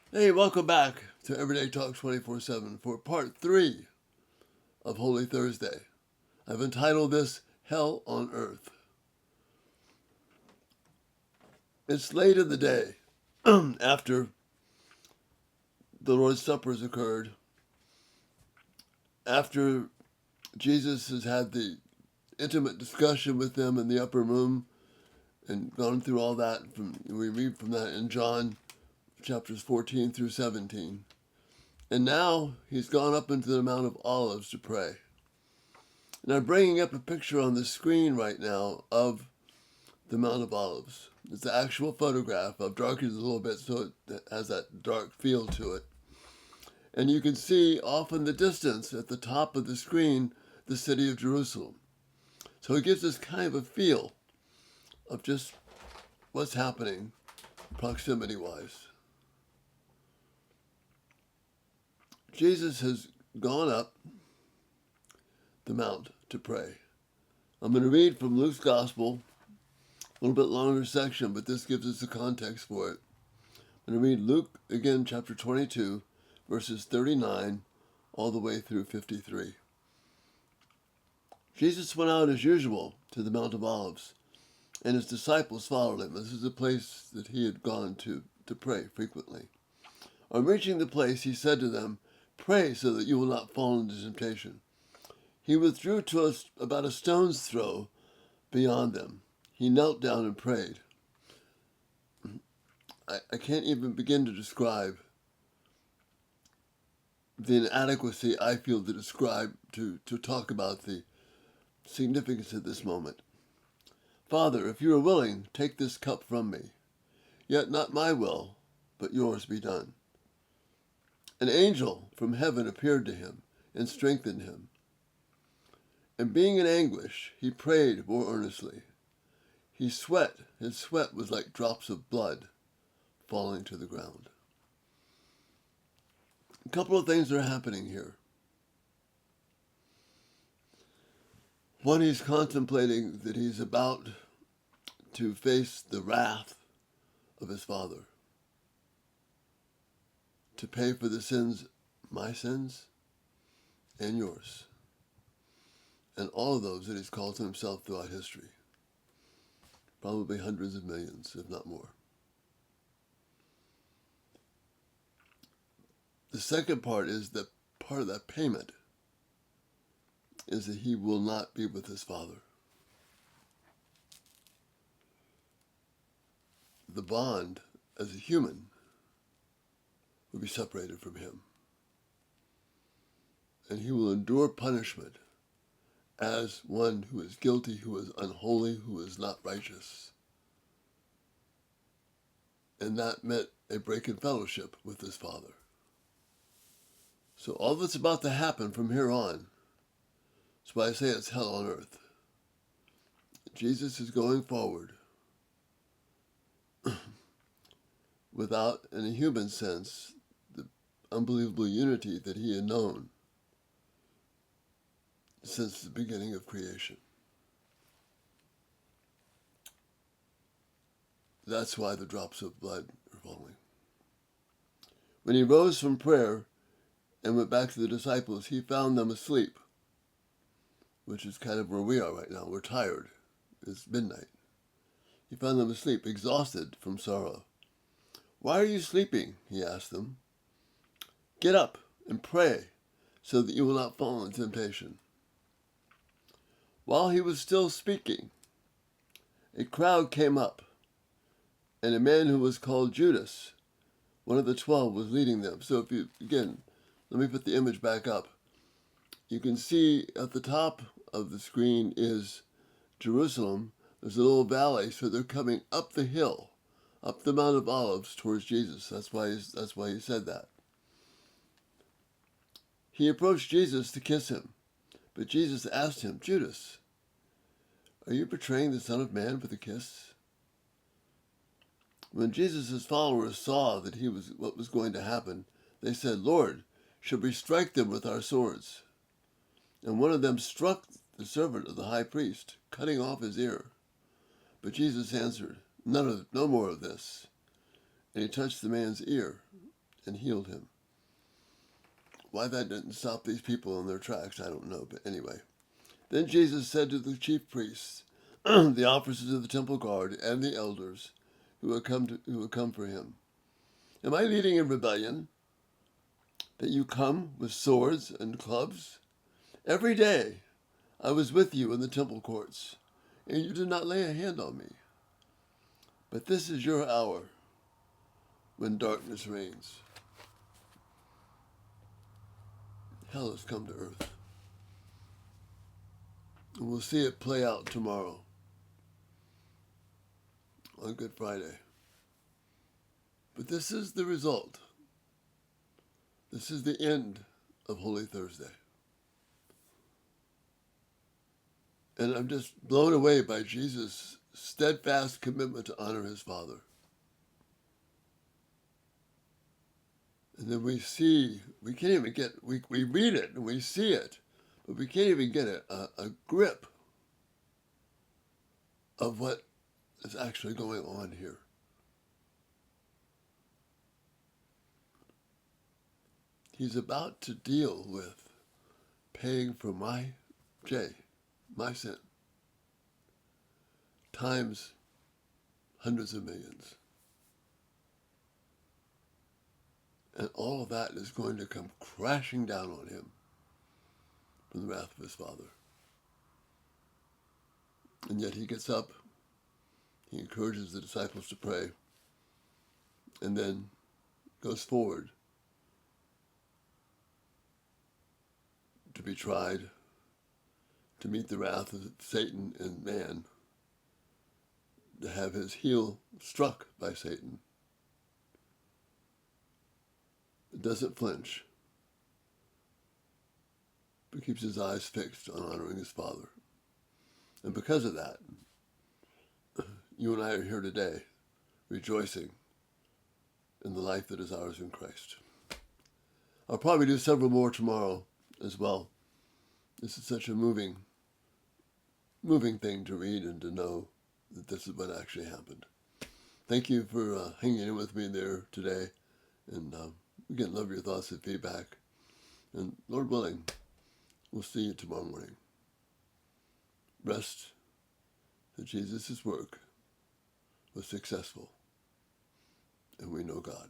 Hey, welcome back to Everyday Talk 24/7 for part 3 of Holy Thursday. I've entitled this Hell on Earth. It's late in the day after the Lord's Supper has occurred, after Jesus has had the intimate discussion with them in the upper room and gone through all that. We read from that in John chapters 14 through 17. And now he's gone up into the Mount of Olives to pray. And I'm bringing up a picture on the screen right now of the Mount of Olives. It's the actual photograph. I've darkened it a little bit so it has that dark feel to it. And you can see off in the distance at the top of the screen the city of Jerusalem. So it gives us kind of a feel of just what's happening proximity-wise. Jesus has gone up the mount to pray. I'm going to read from Luke's Gospel, a little bit longer section, but this gives us the context for it. I'm going to read Luke again, chapter 22, verses 39 all the way through 53. Jesus went out as usual to the Mount of Olives, and his disciples followed him. This is a place that he had gone to pray frequently. On reaching the place, he said to them, "Pray so that you will not fall into temptation." He withdrew to us about a stone's throw beyond them. He knelt down and prayed. I can't even begin to describe the inadequacy I feel to talk about the significance of this moment. "Father, if you are willing, take this cup from me. Yet not my will, but yours be done." An angel from heaven appeared to him and strengthened him. And being in anguish, he prayed more earnestly. His sweat was like drops of blood falling to the ground. A couple of things are happening here. One, he's contemplating that he's about to face the wrath of his Father, to pay for the sins, my sins and yours, and all of those that he's called to himself throughout history. Probably hundreds of millions, if not more. The second part is that part of that payment is that he will not be with his Father. The bond as a human will be separated from him. And he will endure punishment as one who is guilty, who is unholy, who is not righteous. And that meant a break in fellowship with his Father. So all that's about to happen from here on, that's why I say it's hell on earth. Jesus is going forward without, in a human sense, the unbelievable unity that he had known since the beginning of creation. That's why the drops of blood are falling. When he rose from prayer and went back to the disciples, he found them asleep, which is kind of where we are right now. We're tired. It's midnight. He found them asleep, exhausted from sorrow. "Why are you sleeping?" he asked them. "Get up and pray so that you will not fall into temptation." While he was still speaking, a crowd came up, and a man who was called Judas, one of the 12, was leading them. So let me put the image back up. You can see at the top of the screen is Jerusalem. There's a little valley, so they're coming up the hill, up the Mount of Olives towards Jesus. That's why he said that. He approached Jesus to kiss him, but Jesus asked him, "Judas, are you betraying the Son of Man with a kiss?" When Jesus' followers saw that what was going to happen, they said, "Lord, should we strike them with our swords?" And one of them struck the servant of the high priest, cutting off his ear. But Jesus answered, "No more of this." And he touched the man's ear, and healed him. Why that didn't stop these people in their tracks, I don't know, but anyway. Then Jesus said to the chief priests, the officers of the temple guard, and the elders who had come for him, "Am I leading in rebellion, that you come with swords and clubs? Every day I was with you in the temple courts, and you did not lay a hand on me. But this is your hour when darkness reigns." Hell has come to earth. And we'll see it play out tomorrow on Good Friday. But this is the result. This is the end of Holy Thursday. And I'm just blown away by Jesus' steadfast commitment to honor his Father. And then we can't even get, we read it and we see it, but we can't even get a grip of what is actually going on here. He's about to deal with paying for my sin, times hundreds of millions. And all of that is going to come crashing down on him from the wrath of his Father. And yet he gets up, he encourages the disciples to pray, and then goes forward to be tried, to meet the wrath of Satan and man, to have his heel struck by Satan. It doesn't flinch, but keeps his eyes fixed on honoring his Father. And because of that, you and I are here today, rejoicing in the life that is ours in Christ. I'll probably do several more tomorrow as well. This is such a moving thing to read and to know that this is what actually happened. Thank you for hanging in with me there today. And again, love your thoughts and feedback. And Lord willing, we'll see you tomorrow morning. Rest that Jesus' work was successful. And we know God.